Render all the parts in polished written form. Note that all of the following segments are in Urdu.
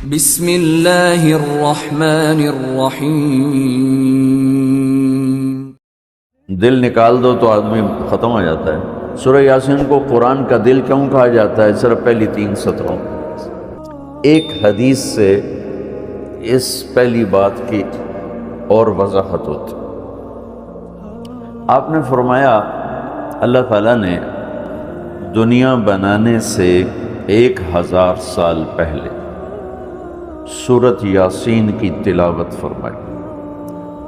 بسم اللہ الرحمن الرحیم۔ دل نکال دو تو آدمی ختم ہو جاتا ہے۔ سورہ یاسین کو قرآن کا دل کیوں کہا جاتا ہے؟ صرف پہلی 3 سطروں۔ ایک حدیث سے اس پہلی بات کی اور وضاحت ہوتی۔ آپ نے فرمایا اللہ تعالیٰ نے دنیا بنانے سے 1000 سال پہلے سورۃ یاسین کی تلاوت فرمائی۔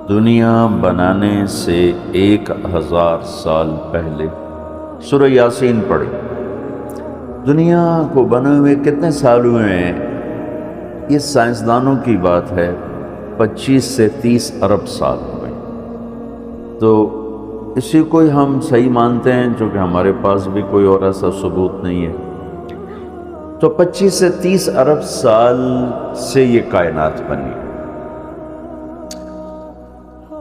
دنیا بنانے سے 1000 سال پہلے سورہ یاسین پڑھی۔ دنیا کو بنے ہوئے کتنے سال ہوئے ہیں؟ یہ سائنسدانوں کی بات ہے، 25 سے 30 ارب سال ہوئے۔ تو اسی کو ہم صحیح مانتے ہیں، چونکہ ہمارے پاس بھی کوئی اور ایسا ثبوت نہیں ہے۔ تو 25 سے 30 ارب سال سے یہ کائنات بنی۔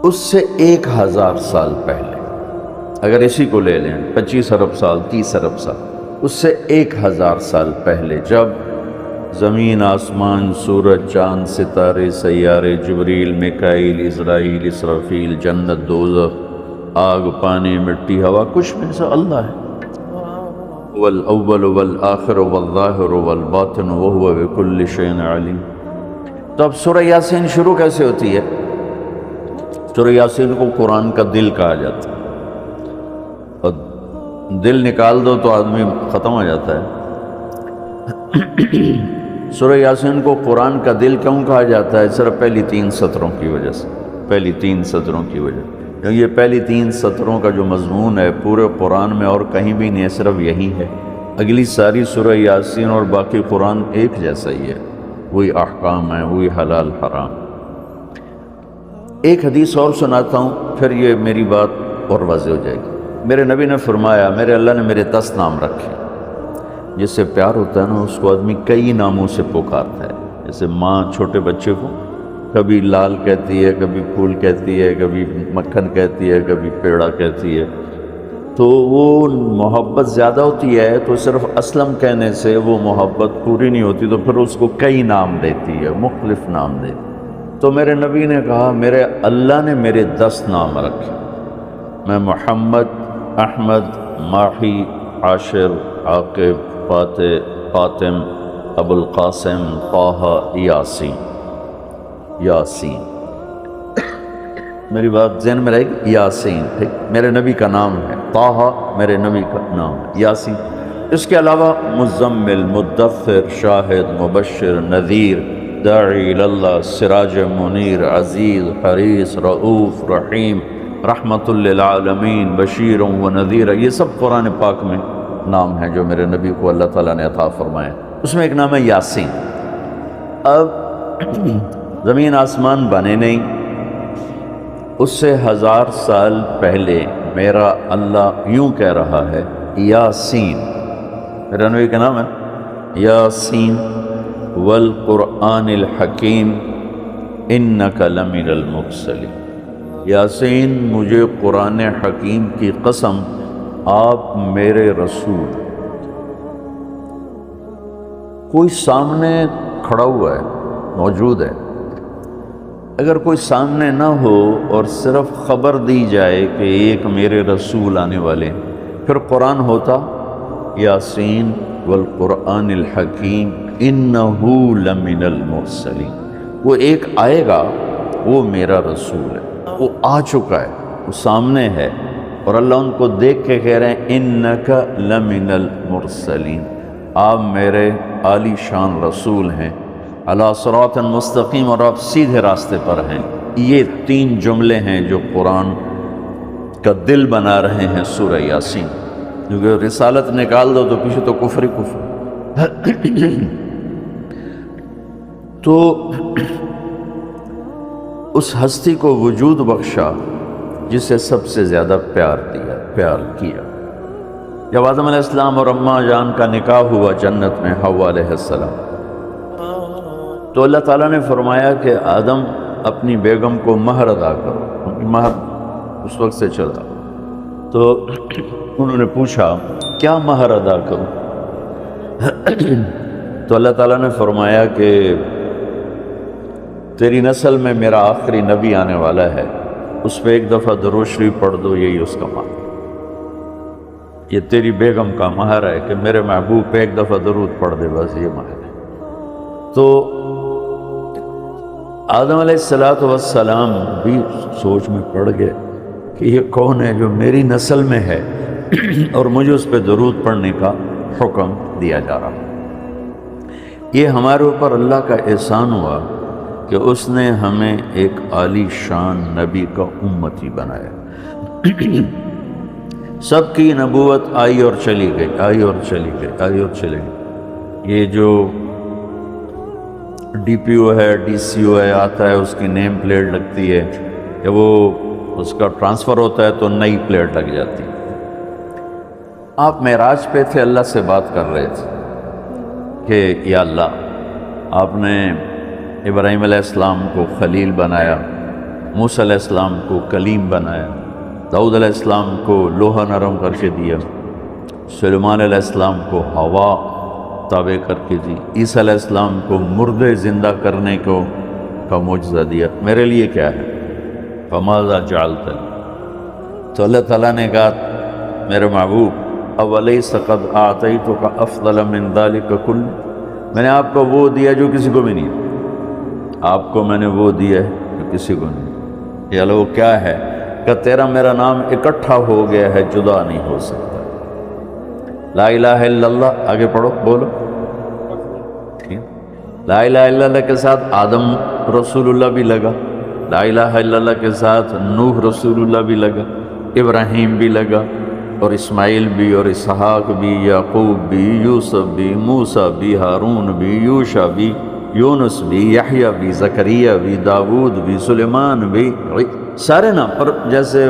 اس سے 1000 سال پہلے، اگر اسی کو لے لیں 25 ارب سال 30 ارب سال، اس سے 1000 سال پہلے جب زمین آسمان سورج چاند ستارے سیارے جبریل میکائیل اسرائیل اسرافیل جنت دوزخ آگ پانی مٹی ہوا کچھ میں سے اللہ ہے، والاول والآخر والظاہر والباطن وہو بکل شیء علیم۔ تو اب سورہ یاسین شروع کیسے ہوتی ہے؟ سورہ یاسین کو قرآن کا دل کہا جاتا ہے، اور دل نکال دو تو آدمی ختم ہو جاتا ہے۔ سورہ یاسین کو قرآن کا دل کیوں کہا جاتا ہے؟ صرف پہلی 3 سطروں کی وجہ سے، پہلی 3 سطروں کی وجہ سے، کیونکہ یہ پہلی 3 سطروں کا جو مضمون ہے پورے قرآن میں اور کہیں بھی نہیں ہے، صرف یہی ہے۔ اگلی ساری سورہ یاسین اور باقی قرآن ایک جیسا ہی ہے، وہی احکام ہیں، وہی حلال حرام۔ ایک حدیث اور سناتا ہوں، پھر یہ میری بات اور واضح ہو جائے گی۔ میرے نبی نے فرمایا، میرے اللہ نے میرے 10 نام رکھے۔ جس سے پیار ہوتا ہے نا، اس کو آدمی کئی ناموں سے پکارتا ہے۔ جیسے ماں چھوٹے بچے کو کبھی لال کہتی ہے، کبھی پھول کہتی ہے، کبھی مکھن کہتی ہے، کبھی پیڑا کہتی ہے۔ تو وہ محبت زیادہ ہوتی ہے تو صرف اسلم کہنے سے وہ محبت پوری نہیں ہوتی، تو پھر اس کو کئی نام دیتی ہے، مختلف نام دیتی۔ تو میرے نبی نے کہا میرے اللہ نے میرے 10 نام رکھے۔ میں محمد، احمد، ماحی، عاشر، عاقب، فاتح، فاطم، ابو القاسم، طہ، یاسین۔ یاسین میری بات ذہن میں رہے گی، یاسین ٹھیک میرے نبی کا نام ہے، طہ میرے نبی کا نام ہے، یاسین۔ اس کے علاوہ مزمل، مدثر، شاہد، مبشر، نذیر، داعی اللہ، سراج منیر، عزیز، حریص، رؤوف، رحیم، رحمت للعالمین، بشیر و نذیر۔ یہ سب قرآن پاک میں نام ہیں جو میرے نبی کو اللہ تعالیٰ نے عطا فرمائے۔ اس میں ایک نام ہے یاسین۔ اب زمین آسمان بنے نہیں، اس سے 1000 سال پہلے میرا اللہ یوں کہہ رہا ہے، یاسین، میرا نبی کا نام ہے یاسین، والقرآن الحکیم انک لمن المرسلین۔ یاسین، مجھے قرآن حکیم کی قسم، آپ میرے رسول۔ کوئی سامنے کھڑا ہوا ہے، موجود ہے۔ اگر کوئی سامنے نہ ہو اور صرف خبر دی جائے کہ ایک میرے رسول آنے والے، پھر قرآن ہوتا یاسین والقرآن الحکیم انہ لمن المرسلین۔ وہ ایک آئے گا، وہ میرا رسول ہے، وہ آ چکا ہے، وہ سامنے ہے، اور اللہ ان کو دیکھ کے کہہ رہے ہیں انک لمن المرسلین، آپ میرے عالی شان رسول ہیں، علی صراط مستقیم، اور آپ سیدھے راستے پر ہیں۔ یہ 3 جملے ہیں جو قرآن کا دل بنا رہے ہیں سورہ یاسین، کیونکہ رسالت نکال دو تو پیچھے تو کفر ہی کفر۔ تو اس ہستی کو وجود بخشا جسے سب سے زیادہ پیار کیا۔ جب آدم علیہ السلام اور اماں جان کا نکاح ہوا جنت میں حوا علیہ السلام، تو اللہ تعالیٰ نے فرمایا کہ آدم اپنی بیگم کو مہر ادا کرو، مہر اس وقت سے چلا۔ تو انہوں نے پوچھا کیا مہر ادا کروں؟ تو اللہ تعالیٰ نے فرمایا کہ تیری نسل میں میرا آخری نبی آنے والا ہے، اس پہ ایک دفعہ درود شریف پڑھ دو، یہی اس کا مہر۔ یہ تیری بیگم کا مہر ہے کہ میرے محبوب پہ ایک دفعہ درود پڑھ دے، بس یہ مہر ہے۔ تو آدم علیہ السلام بھی سوچ میں پڑ گئے کہ یہ کون ہے جو میری نسل میں ہے اور مجھے اس پہ درود پڑھنے کا حکم دیا جا رہا۔ یہ ہمارے اوپر اللہ کا احسان ہوا کہ اس نے ہمیں ایک عالی شان نبی کا امتی بنایا۔ سب کی نبوت آئی اور چلی گئی، آئی اور چلی گئی، آئی اور چلی گئی۔ یہ جو ڈی پی او ہے، ڈی سی او ہے، آتا ہے، اس کی نیم پلیٹ لگتی ہے، کہ وہ اس کا ٹرانسفر ہوتا ہے تو نئی پلیٹ لگ جاتی ہے۔ آپ معراج پہ تھے، اللہ سے بات کر رہے تھے کہ یا اللہ، آپ نے ابراہیم علیہ السلام کو خلیل بنایا، موسیٰ علیہ السلام کو کلیم بنایا، داؤد علیہ السلام کو لوہا نرم کر کے دیا، سلیمان علیہ السلام کو ہوا تابع کر کے دی، عیسیٰ علیہ السلام کو مردے زندہ کرنے کا معجزہ دیا، میرے لیے کیا ہے؟ فماذا جعلت لی؟ تو اللہ تعالیٰ نے کہا میرے محبوب اولیس قد اعطیتک افضل من ذلک کل، میں نے آپ کو وہ دیا جو کسی کو بھی نہیں دیا، آپ کو میں نے وہ دیا ہے جو کسی کو نہیں۔ یہ لو کیا ہے کہ تیرا میرا نام اکٹھا ہو گیا ہے، جدا نہیں ہو سکتا۔ لا الہ الا اللہ، آگے پڑھو، بولو۔ لا الہ الا اللہ کے ساتھ آدم رسول اللہ بھی لگا، لا الہ الا اللہ کے ساتھ نوح رسول اللہ بھی لگا، ابراہیم بھی لگا، اور اسماعیل بھی، اور اسحاق بھی، یعقوب بھی، یوسف بھی، موسیٰ بھی، ہارون بھی، یوشع بھی، یونس بھی، یحییٰ بھی، زکریا بھی، داود بھی، سلیمان بھی، سارے نام پر جیسے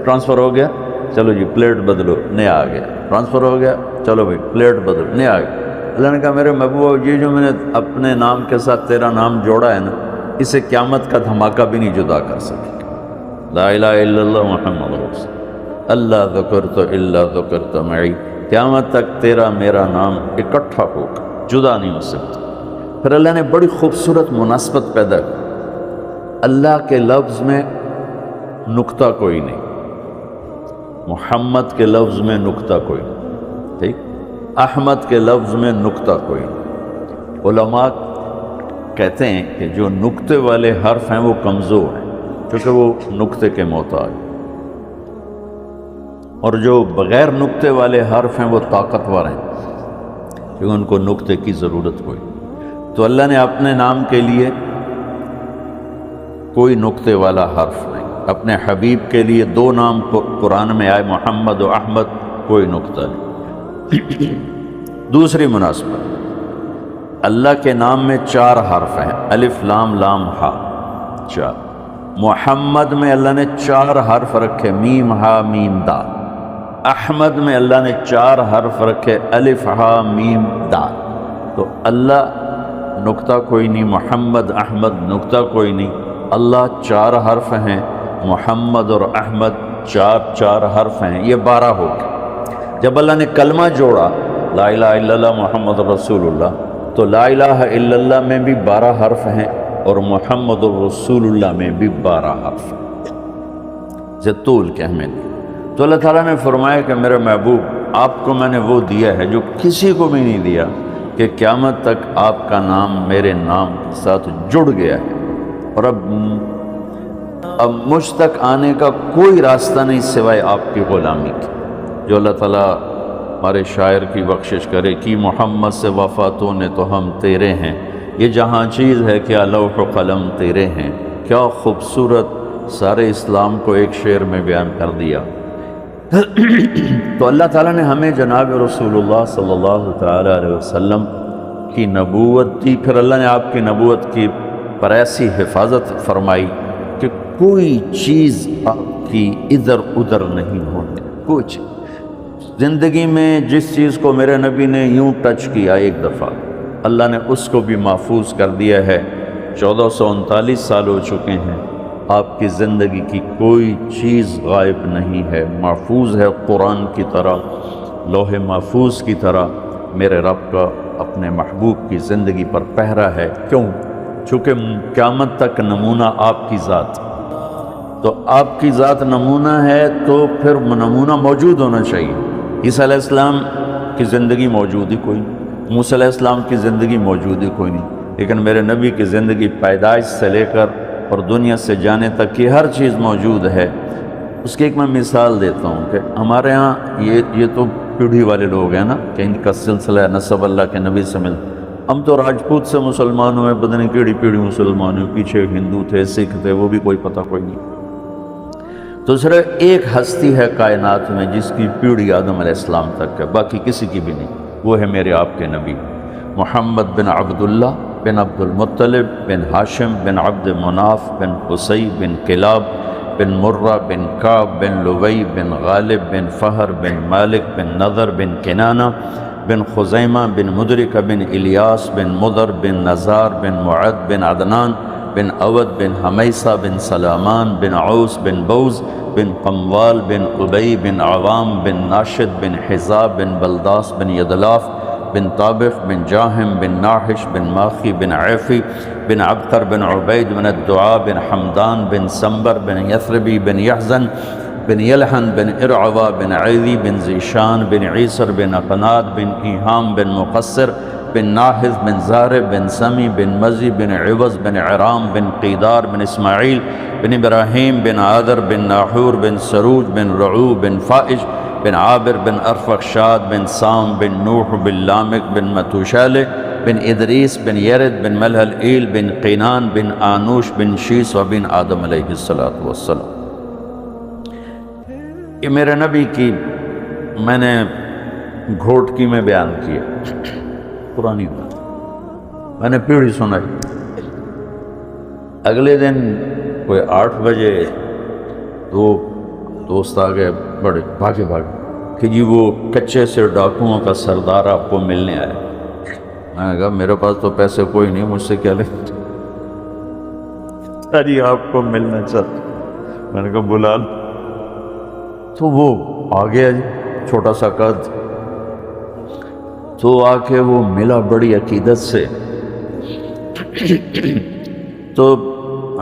ٹرانسفر ہو گیا، چلو جی پلیٹ بدلو، نیا آ گیا، ٹرانسفر ہو گیا، چلو بھائی پلیٹ بدلو، نیا آ گیا۔ اللہ نے کہا میرے محبوب، یہ جو میں نے اپنے نام کے ساتھ تیرا نام جوڑا ہے نا، اسے قیامت کا دھماکہ بھی نہیں جدا کر سکے۔ لا الہ الا اللہ محمد رسول اللہ، ذکرت الا ذکرت معی، قیامت تک تیرا میرا نام اکٹھا ہوگا، جدا نہیں ہو سکتا۔ پھر اللہ نے بڑی خوبصورت مناسبت پیدا کی، اللہ کے لفظ میں نقطہ کوئی نہیں، محمد کے لفظ میں نقطہ کوئی نہیں، ٹھیک، احمد کے لفظ میں نقطہ کوئی نہیں۔ علماء کہتے ہیں کہ جو نقطے والے حرف ہیں وہ کمزور ہیں، کیونکہ وہ نقطے کے محتاج، اور جو بغیر نقطے والے حرف ہیں وہ طاقتور ہیں، کیونکہ ان کو نقطے کی ضرورت کوئی۔ تو اللہ نے اپنے نام کے لیے کوئی نقطے والا حرف نہیں، اپنے حبیب کے لیے دو نام قرآن میں آئے، محمد و احمد، کوئی نقطہ نہیں۔ دوسری مناسبت، اللہ کے نام میں 4 حرف ہیں، الف لام لام ہا، 4۔ محمد میں اللہ نے 4 حرف رکھے، میم ہا میم دال۔ احمد میں اللہ نے 4 حرف رکھے، الف ہا میم دال۔ تو اللہ نقطہ کوئی نہیں، محمد احمد نقطہ کوئی نہیں، اللہ 4 حرف ہیں، محمد اور احمد 4 حرف ہیں، یہ 12 ہو گئے۔ جب اللہ نے کلمہ جوڑا لا الہ الا اللہ محمد رسول اللہ، تو لا الہ الا اللہ میں بھی 12 حرف ہیں اور محمد رسول اللہ میں بھی 12 حرف ہیں، زطول کے ہمیں دی۔ تو اللہ تعالیٰ نے فرمایا کہ میرے محبوب، آپ کو میں نے وہ دیا ہے جو کسی کو بھی نہیں دیا، کہ قیامت تک آپ کا نام میرے نام کے ساتھ جڑ گیا ہے، اور اب مجھ تک آنے کا کوئی راستہ نہیں سوائے آپ کی غلامی کی۔ جو اللہ تعالیٰ ہمارے شاعر کی بخشش کرے کہ محمد سے وفاتوں نے تو ہم تیرے ہیں، یہ جہاں چیز ہے کیا لوح و قلم تیرے ہیں، کیا خوبصورت سارے اسلام کو ایک شعر میں بیان کر دیا۔ تو اللہ تعالیٰ نے ہمیں جناب رسول اللہ صلی اللہ تعالیٰ علیہ وسلم کی نبوت دی، پھر اللہ نے آپ کی نبوت کی پر ایسی حفاظت فرمائی کہ کوئی چیز آپ کی ادھر ادھر نہیں ہونے، کچھ زندگی میں جس چیز کو میرے نبی نے یوں ٹچ کیا ایک دفعہ، اللہ نے اس کو بھی محفوظ کر دیا ہے۔ 1439 سال ہو چکے ہیں، آپ کی زندگی کی کوئی چیز غائب نہیں ہے، محفوظ ہے، قرآن کی طرح، لوح محفوظ کی طرح۔ میرے رب کا اپنے محبوب کی زندگی پر پہرا ہے، کیوں؟ چونکہ قیامت تک نمونہ آپ کی ذات، تو آپ کی ذات نمونہ ہے تو پھر نمونہ موجود ہونا چاہیے۔ عیسیٰ علیہ السلام کی زندگی موجود ہی کوئی نہیں، موسیٰ علیہ السلام کی زندگی موجود ہی کوئی نہیں، لیکن میرے نبی کی زندگی پیدائش سے لے کر اور دنیا سے جانے تک کی ہر چیز موجود ہے۔ اس کی ایک میں مثال دیتا ہوں کہ ہمارے ہاں یہ تو پیڑھی والے لوگ ہیں نا کہ ان کا سلسلہ نسب اللہ کے نبی سے ملتا۔ ہم تو راجپوت سے مسلمان ہوئے، پتہ نہیں کیڑی پیڑھی مسلمان ہوئے، پیچھے ہندو تھے، سکھ تھے، وہ بھی کوئی پتہ کوئی نہیں۔ تو صرف ایک ہستی ہے کائنات میں جس کی پیڑھی آدم علیہ السلام تک ہے، باقی کسی کی بھی نہیں، وہ ہے میرے آپ کے نبی محمد بن عبداللہ بن عبد المطلب بن ہاشم بن عبد مناف بن قصی بن کلاب بن مرہ بن کعب بن لوی بن غالب بن فہر بن مالک بن نضر بن کنانہ بن خزیمہ بن مدرکہ بن الیاس بن مضر بن نزار بن معد بن عدنان بن اود بن حمیسہ بن سلامان بن عوس بن بوز بن قموال بن ابی بن عوام بن ناشد بن حزاب بن بلداس بن یدلاف بن طابخ بن جاہم بن ناحش بن ماخی بن عیفی بن عبقر بن عبید بن الدعاء بن حمدان بن سنبر بن یثربی بن یحزن بن یلحن بن ارعوا بن عیدی بن زیشان بن عیسر بن اقناد بن ایہام بن مقصر بن ناحذ بن زارب بن سمی بن مزی بن عوض بن عرام بن قیدار بن اسماعیل بن ابراہیم بن عادر بن ناحور بن سروج بن رعو بن فائج بن عابر بن ارفخشاد بن سام بن نوح بن لامک بن متوشالہ بن ادریس بن یرد بن ملہل بن قینان بن آنوش بن شیس و بن آدم علیہ السلام۔ یہ میرے نبی کی میں نے گھوٹکی میں بیان کیا، پرانی بات، میں نے پیڑھی سنائی۔ اگلے دن کوئی 8 بجے دو دوست آ گئے، بڑے بھاگے کہ جی وہ کچے سے ڈاکوؤں کا سردار آپ کو ملنے آیا۔ میں نے کہا میرے پاس تو پیسے کوئی نہیں، مجھ سے کیا لے؟ جی آپ کو ملنا چاہتا۔ میں نے کہا بلا لو۔ تو وہ آ گیا جی، چھوٹا سا قد، تو آ کے وہ ملا بڑی عقیدت سے۔ تو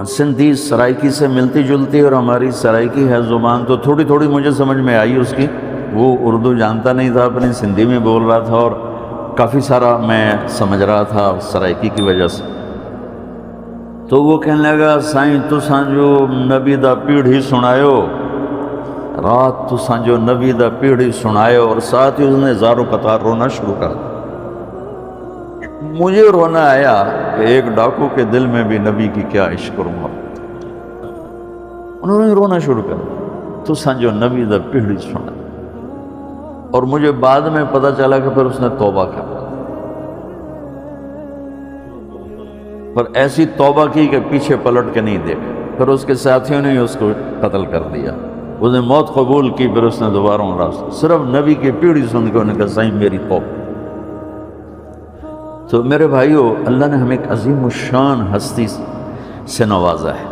سندھی سرائکی سے ملتی جلتی اور ہماری سرائکی ہے زبان، تو تھوڑی تھوڑی مجھے سمجھ میں آئی اس کی۔ وہ اردو جانتا نہیں تھا، اپنی سندھی میں بول رہا تھا اور کافی سارا میں سمجھ رہا تھا سرائکی کی وجہ سے۔ تو وہ کہنے لگا سائیں تساں جو نبی دا پیڑھی سنایو، رات تساں جو نبی دا پیڑھی سنایو، اور ساتھ ہی اس نے زاروں قطار رونا شروع کر دیا۔ مجھے رونا آیا کہ ایک ڈاکو کے دل میں بھی نبی کی کیا عشق اور محبت۔ انہوں نے رونا شروع کر دیا، تساں جو نبی دا پیڑھی سنا۔ اور مجھے بعد میں پتہ چلا کہ پھر اس نے توبہ کر، پر ایسی توبہ کی کہ پیچھے پلٹ کے نہیں دیکھا۔ پھر اس کے ساتھیوں نے اس کو قتل کر دیا، اس نے موت قبول کی۔ پھر اس نے دوبارہ راستہ صرف نبی کی پیڑھی سن کے انہوں نے کہا سائیں میری توبہ۔ تو میرے بھائیو، اللہ نے ہمیں ایک عظیم الشان ہستی سے نوازا ہے۔